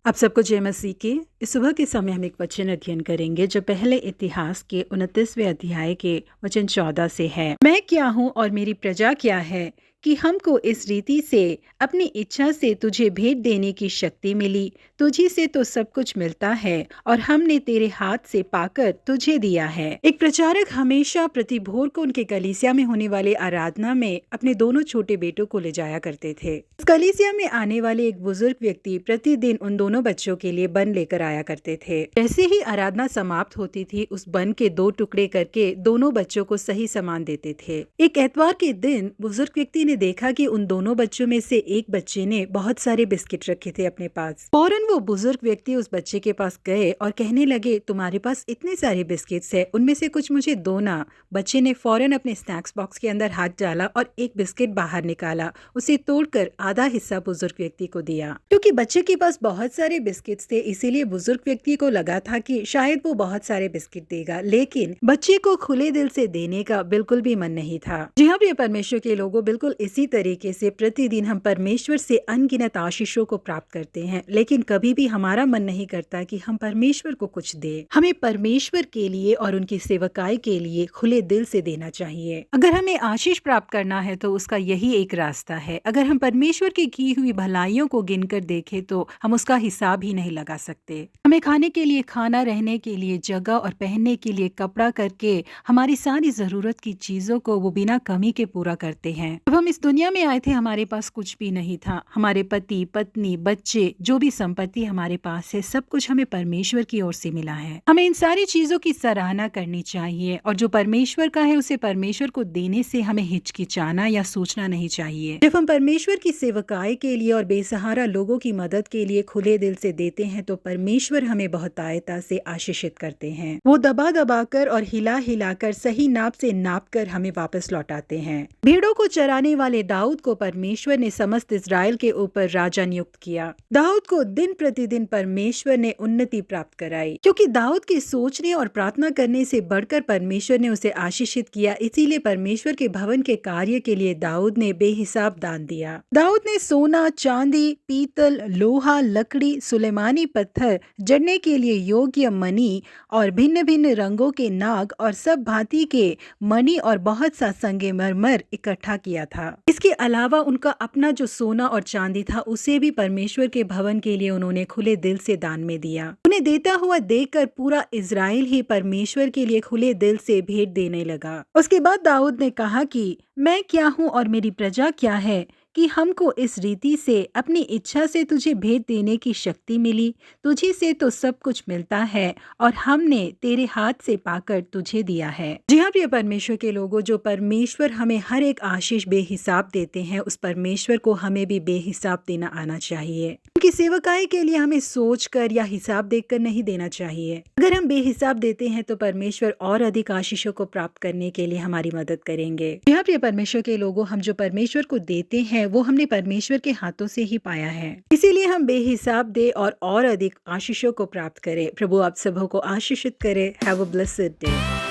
आप सबको जय मसीह की। इस सुबह के समय हम एक वचन अध्ययन करेंगे जो पहले इतिहास के 29वें अध्याय के वचन 14 से है। मैं क्या हूँ और मेरी प्रजा क्या है कि हमको इस रीति से अपनी इच्छा से तुझे भेंट देने की शक्ति मिली। तुझी से तो सब कुछ मिलता है और हमने तेरे हाथ से पाकर तुझे दिया है। एक प्रचारक हमेशा प्रति भोर को उनके कलीसिया में होने वाले आराधना में अपने दोनों छोटे बेटों को ले जाया करते थे। उस कलीसिया में आने वाले एक बुजुर्ग व्यक्ति प्रतिदिन उन दोनों बच्चों के लिए बन लेकर आया करते थे। जैसे ही आराधना समाप्त होती थी, उस बन के 2 टुकड़े करके दोनों बच्चों को सही सामान देते थे। एक एतवार के दिन बुजुर्ग व्यक्ति ने देखा कि उन दोनों बच्चों में से एक बच्चे ने बहुत सारे बिस्किट रखे थे अपने पास। फौरन वो बुजुर्ग व्यक्ति उस बच्चे के पास गए और कहने लगे, तुम्हारे पास इतने सारे बिस्किट्स है, उनमें से कुछ मुझे दो ना। बच्चे ने फौरन अपने स्नैक्स बॉक्स के अंदर हाथ डाला और एक बिस्किट बाहर निकाला, उसे तोड़कर आधा हिस्सा बुजुर्ग व्यक्ति को दिया। क्योंकि बच्चे के पास बहुत सारे बिस्किट्स थे, इसीलिए बुजुर्ग व्यक्ति को लगा था कि शायद वो बहुत सारे बिस्किट देगा, लेकिन बच्चे को खुले दिल से देने का बिल्कुल भी मन नहीं था। जी हाँ प्रिय परमेश्वर के लोगों, बिल्कुल इसी तरीके से प्रतिदिन हम परमेश्वर से अनगिनत आशीषों को प्राप्त करते हैं, लेकिन कभी भी हमारा मन नहीं करता कि हम परमेश्वर को कुछ दें। हमें परमेश्वर के लिए और उनकी सेवकाई के लिए खुले दिल से देना चाहिए। अगर हमें आशीष प्राप्त करना है तो उसका यही एक रास्ता है। अगर हम परमेश्वर की की हुई भलाइयों को गिनकर देखें तो हम उसका हिसाब ही नहीं लगा सकते। हमें खाने के लिए खाना, रहने के लिए जगह और पहनने के लिए कपड़ा करके हमारी सारी जरूरत की चीजों को वो बिना कमी के पूरा करते हैं। जब हम इस दुनिया में आए थे हमारे पास कुछ भी नहीं था। हमारे पति, पत्नी, बच्चे, जो भी संपत्ति हमारे पास है, सब कुछ हमें परमेश्वर की ओर से मिला है। हमें इन सारी चीजों की सराहना करनी चाहिए और जो परमेश्वर का है उसे परमेश्वर को देने से हमें हिचकिचाना या सोचना नहीं चाहिए। जब हम परमेश्वर की सेवकाई के लिए और बेसहारा लोगों की मदद के लिए खुले दिल से देते हैं तो परमेश्वर हमें बहुतायता से आशीषित करते हैं। वो दबा दबा कर और हिला हिला कर सही नाप से नाप कर हमें वापस लौटाते हैं। भेड़ों को चराने वाले दाऊद को परमेश्वर ने समस्त इस्राएल के ऊपर राजा नियुक्त किया। दाऊद को दिन प्रतिदिन परमेश्वर ने उन्नति प्राप्त कराई, क्योंकि दाऊद के सोचने और प्रार्थना करने से बढ़कर परमेश्वर ने उसे आशीषित किया। इसीलिए परमेश्वर के भवन के कार्य के लिए दाऊद ने बेहिसाब दान दिया। दाऊद ने सोना, चांदी, पीतल, लोहा, लकड़ी, सुलेमानी पत्थर, जड़ने के लिए योग्य मणि और भिन्न भिन्न रंगों के नाग और सब भांति के मणि और बहुत सा संगमरमर इकट्ठा किया था। इसके अलावा उनका अपना जो सोना और चांदी था उसे भी परमेश्वर के भवन के लिए उन्होंने खुले दिल से दान में दिया। उन्हें देता हुआ देखकर पूरा इज़राइल ही परमेश्वर के लिए खुले दिल से भेंट देने लगा। उसके बाद दाऊद ने कहा कि मैं क्या हूँ और मेरी प्रजा क्या है कि हमको इस रीति से अपनी इच्छा से तुझे भेंट देने की शक्ति मिली। तुझी से तो सब कुछ मिलता है और हमने तेरे हाथ से पाकर तुझे दिया है। जी हाँ प्रिय परमेश्वर के लोगों, जो परमेश्वर हमें हर एक आशीष बेहिसाब देते हैं, उस परमेश्वर को हमें भी बेहिसाब देना आना चाहिए। उनकी सेवकाई के लिए हमें सोच कर या हिसाब देखकर नहीं देना चाहिए। अगर हम बेहिसाब देते हैं तो परमेश्वर और अधिक आशीषों को प्राप्त करने के लिए हमारी मदद करेंगे। जी हाँ प्रिय परमेश्वर के लोगों, हम जो परमेश्वर को देते हैं वो हमने परमेश्वर के हाथों से ही पाया है। इसीलिए हम बेहिसाब दे और अधिक आशीषों को प्राप्त करें। प्रभु आप सबों को आशीषित करे। Have a blessed day.